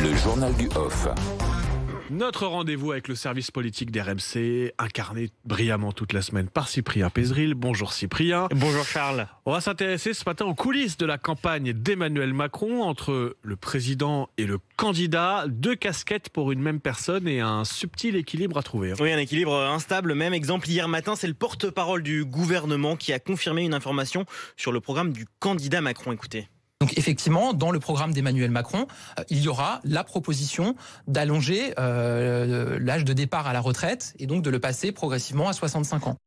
Le journal du Off. Notre rendez-vous avec le service politique d'RMC, incarné brillamment toute la semaine par Cyprien Pézeril. Bonjour Cyprien. Bonjour Charles. On va s'intéresser ce matin aux coulisses de la campagne d'Emmanuel Macron entre le président et le candidat. Deux casquettes pour une même personne et un subtil équilibre à trouver. Oui, un équilibre instable. Même exemple, hier matin, c'est le porte-parole du gouvernement qui a confirmé une information sur le programme du candidat Macron. Écoutez. Donc effectivement, dans le programme d'Emmanuel Macron, il y aura la proposition d'allonger l'âge de départ à la retraite et donc de le passer progressivement à 65 ans.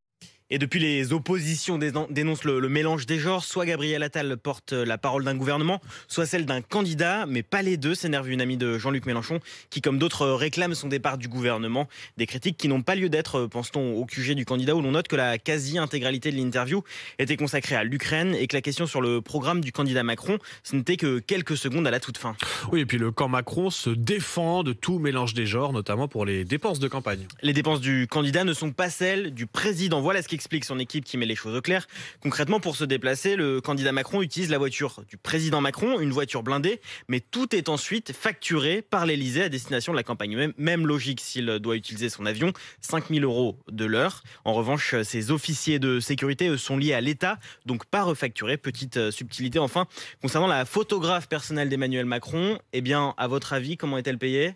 Et depuis, les oppositions dénoncent le mélange des genres. Soit Gabriel Attal porte la parole d'un gouvernement, soit celle d'un candidat, mais pas les deux, s'énerve une amie de Jean-Luc Mélenchon, qui comme d'autres réclame son départ du gouvernement. Des critiques qui n'ont pas lieu d'être, pense-t-on, au QG du candidat, où l'on note que la quasi-intégralité de l'interview était consacrée à l'Ukraine et que la question sur le programme du candidat Macron, ce n'était que quelques secondes à la toute fin. Oui, et puis le camp Macron se défend de tout mélange des genres, notamment pour les dépenses de campagne. Les dépenses du candidat ne sont pas celles du président. Voilà ce qui explique son équipe qui met les choses au clair. Concrètement, pour se déplacer, le candidat Macron utilise la voiture du président Macron, une voiture blindée, mais tout est ensuite facturé par l'Elysée à destination de la campagne. Même logique s'il doit utiliser son avion, 5 000 € de l'heure. En revanche, ces officiers de sécurité, eux, sont liés à l'État, donc pas refacturés. Petite subtilité enfin. Concernant la photographe personnelle d'Emmanuel Macron, eh bien, à votre avis, comment est-elle payée ?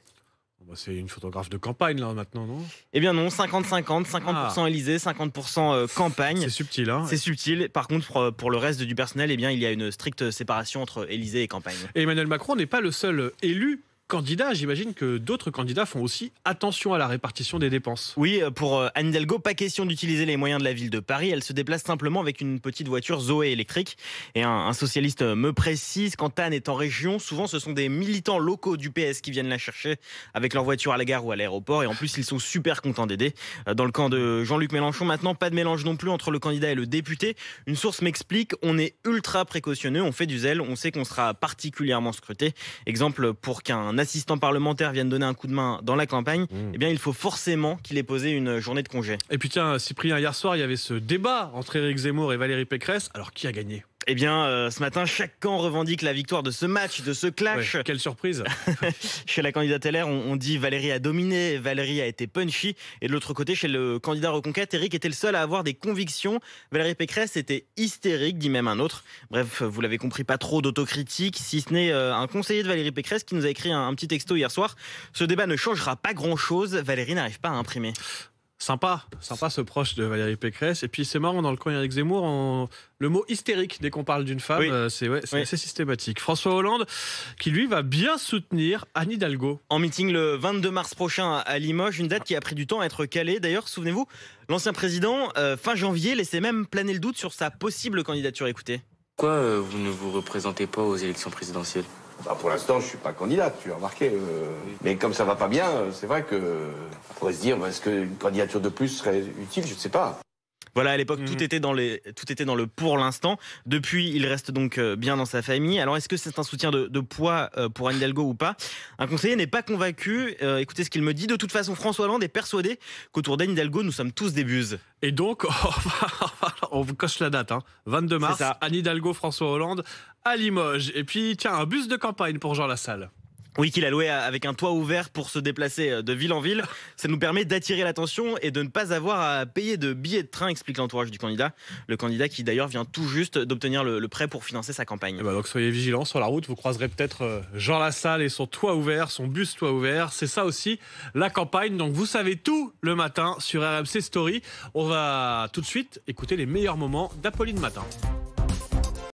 C'est une photographe de campagne là maintenant, non ? Eh bien non, 50-50, 50% Élysée, 50% campagne. C'est subtil, hein ? C'est subtil. Par contre, pour le reste du personnel, eh bien, il y a une stricte séparation entre Élysée et campagne. Et Emmanuel Macron n'est pas le seul élu candidat. J'imagine que d'autres candidats font aussi attention à la répartition des dépenses. Oui, pour Anne Hidalgo, pas question d'utiliser les moyens de la ville de Paris. Elle se déplace simplement avec une petite voiture Zoé électrique. Et un socialiste me précise, quand Anne est en région, souvent ce sont des militants locaux du PS qui viennent la chercher avec leur voiture à la gare ou à l'aéroport. Et en plus, ils sont super contents d'aider. Dans le camp de Jean-Luc Mélenchon, maintenant, pas de mélange non plus entre le candidat et le député. Une source m'explique, on est ultra précautionneux, on fait du zèle, on sait qu'on sera particulièrement scruté. Exemple, pour qu'un assistant parlementaire vienne donner un coup de main dans la campagne, eh bien, il faut forcément qu'il ait posé une journée de congé. Et puis tiens, Cyprien, hier soir, il y avait ce débat entre Éric Zemmour et Valérie Pécresse. Alors, qui a gagné ? Eh bien, ce matin, chaque camp revendique la victoire de ce match, de ce clash. Ouais, quelle surprise. Chez la candidate LR, on dit Valérie a dominé, Valérie a été punchy. Et de l'autre côté, chez le candidat Reconquête, Éric était le seul à avoir des convictions. Valérie Pécresse était hystérique, dit même un autre. Bref, vous l'avez compris, pas trop d'autocritique, si ce n'est un conseiller de Valérie Pécresse qui nous a écrit un petit texto hier soir. Ce débat ne changera pas grand-chose, Valérie n'arrive pas à imprimer. Sympa ce proche de Valérie Pécresse. Et puis c'est marrant, dans le camp Éric Zemmour, le mot hystérique dès qu'on parle d'une femme, oui. C'est assez systématique. François Hollande qui lui va bien soutenir Anne Hidalgo. En meeting le 22 mars prochain à Limoges, une date qui a pris du temps à être calée. D'ailleurs, souvenez-vous, l'ancien président, fin janvier, laissait même planer le doute sur sa possible candidature. Écoutez. Pourquoi vous ne vous représentez pas aux élections présidentielles ? Pour l'instant, je ne suis pas candidat, tu as remarqué. Mais comme ça va pas bien, c'est vrai qu'on pourrait se dire, est-ce qu'une candidature de plus serait utile ? Je ne sais pas. Voilà, à l'époque, tout était dans le pour l'instant. Depuis, il reste donc bien dans sa famille. Alors, est-ce que c'est un soutien de poids pour Anne Hidalgo ou pas ? Un conseiller n'est pas convaincu. Écoutez ce qu'il me dit. De toute façon, François Hollande est persuadé qu'autour d'Anne Hidalgo, nous sommes tous des buses. Et donc, on vous coche la date, 22 mars, Anne Hidalgo, François Hollande à Limoges. Et puis, tiens, un bus de campagne pour Jean Lassalle. Oui, qu'il a loué avec un toit ouvert pour se déplacer de ville en ville. Ça nous permet d'attirer l'attention et de ne pas avoir à payer de billets de train, explique l'entourage du candidat. Le candidat qui d'ailleurs vient tout juste d'obtenir le prêt pour financer sa campagne. Donc soyez vigilants sur la route, vous croiserez peut-être Jean Lassalle et son toit ouvert, son bus toit ouvert. C'est ça aussi la campagne. Donc vous savez tout le matin sur RMC Story. On va tout de suite écouter les meilleurs moments d'Apolline Matin.